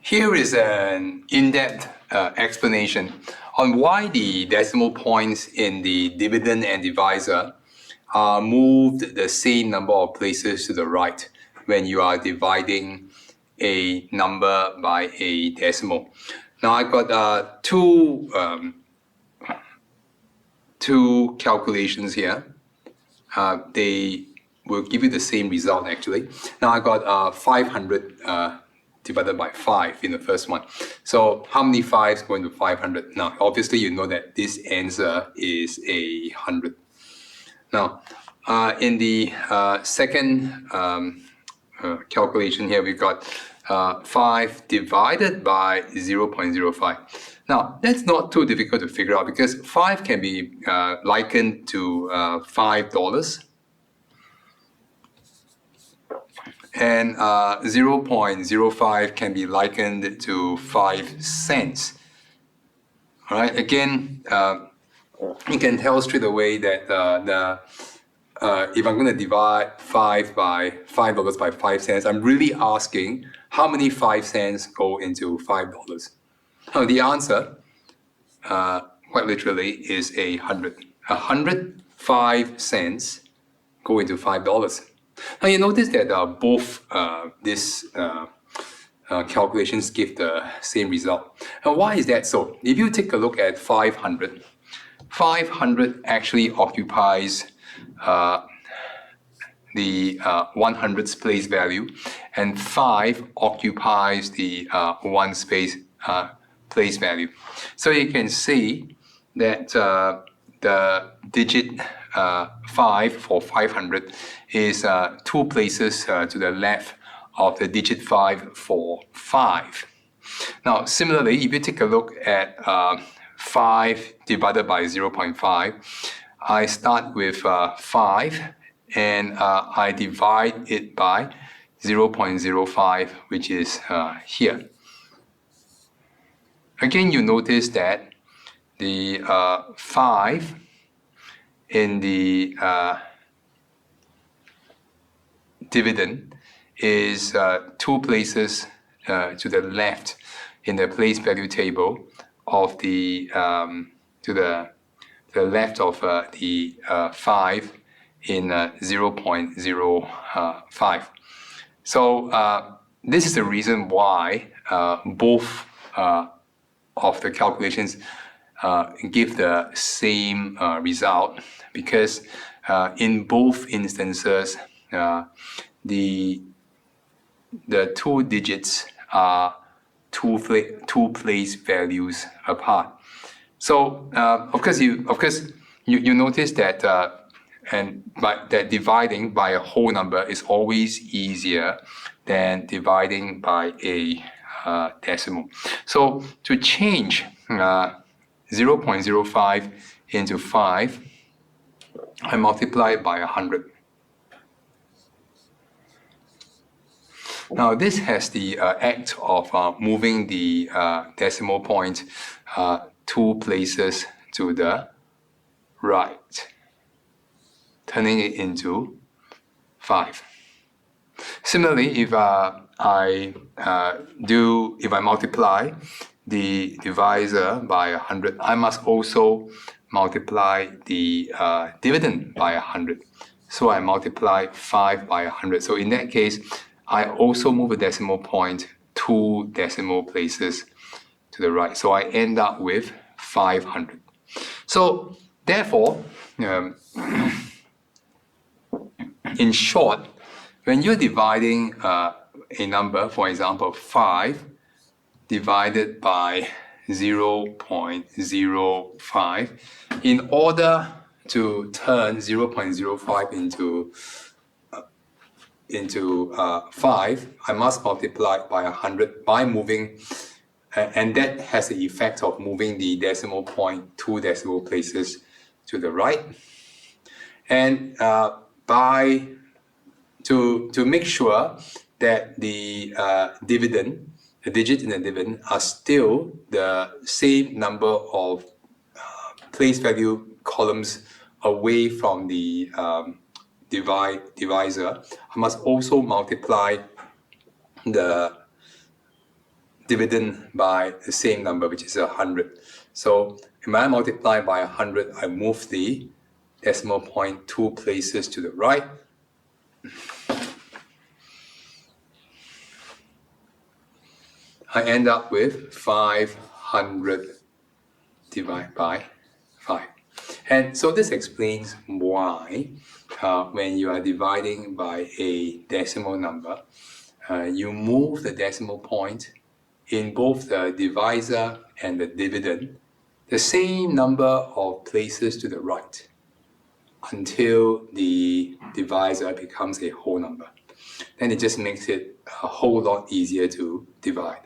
Here is an in-depth explanation on why the decimal points in the dividend and divisor are moved the same number of places to the right when you are dividing a number by a decimal. Now I've got two calculations here. They will give you the same result actually. Now I got 500 divided by 5 in the first one. So how many 5s go into 500? Now obviously you know that this answer is 100. Now in the second calculation here, we've got 5 divided by 0.05. Now, that's not too difficult to figure out because 5 can be likened to $5. And 0.05 can be likened to 5 cents. All right, again, you can tell straight away that if I'm going to divide $5 by $5 I'm really asking how many 5 cents go into $5. Now the answer, quite literally, is 100. 105 cents go into $5. Now you notice that both these calculations give the same result. And why is that so? If you take a look at 500, 500 actually occupies the 100th place value, and 5 occupies the 1's place value. So you can see that the digit 5 for 500 is 2 places to the left of the digit 5 for 5. Now, similarly, if you take a look at 5 divided by 0.5, I start with 5 and I divide it by 0.05, which is here. Again, you notice that the 5 in the dividend is 2 places to the left in the place value table of the to the left of the 5 in 0.05. So this is the reason why both of the calculations give the same result, because in both instances the 2 digits are two place values apart. So of course you notice that that dividing by a whole number is always easier than dividing by a decimal. So to change 0.05 into 5, I multiply it by 100. Now this has the act of moving the decimal point 2 places to the right, turning it into 5. Similarly, if I multiply the divisor by 100, I must also multiply the dividend by 100. So I multiply 5 by 100. So in that case, I also move a decimal point 2 decimal places to the right. So I end up with 500. So therefore, in short, when you're dividing a number, for example, 5 divided by 0.05, in order to turn 0.05 into 5, I must multiply by 100 by moving, and that has the effect of moving the decimal point 2 decimal places to the right. And to make sure that the dividend, the digits in the dividend, are still the same number of place value columns away from the divisor, I must also multiply the dividend by the same number, which is 100. So when I multiply by 100, I move the decimal point 2 places to the right. I end up with 500 divided by 5. And so this explains why when you are dividing by a decimal number, you move the decimal point in both the divisor and the dividend the same number of places to the right until the divisor becomes a whole number. Then it just makes it a whole lot easier to divide.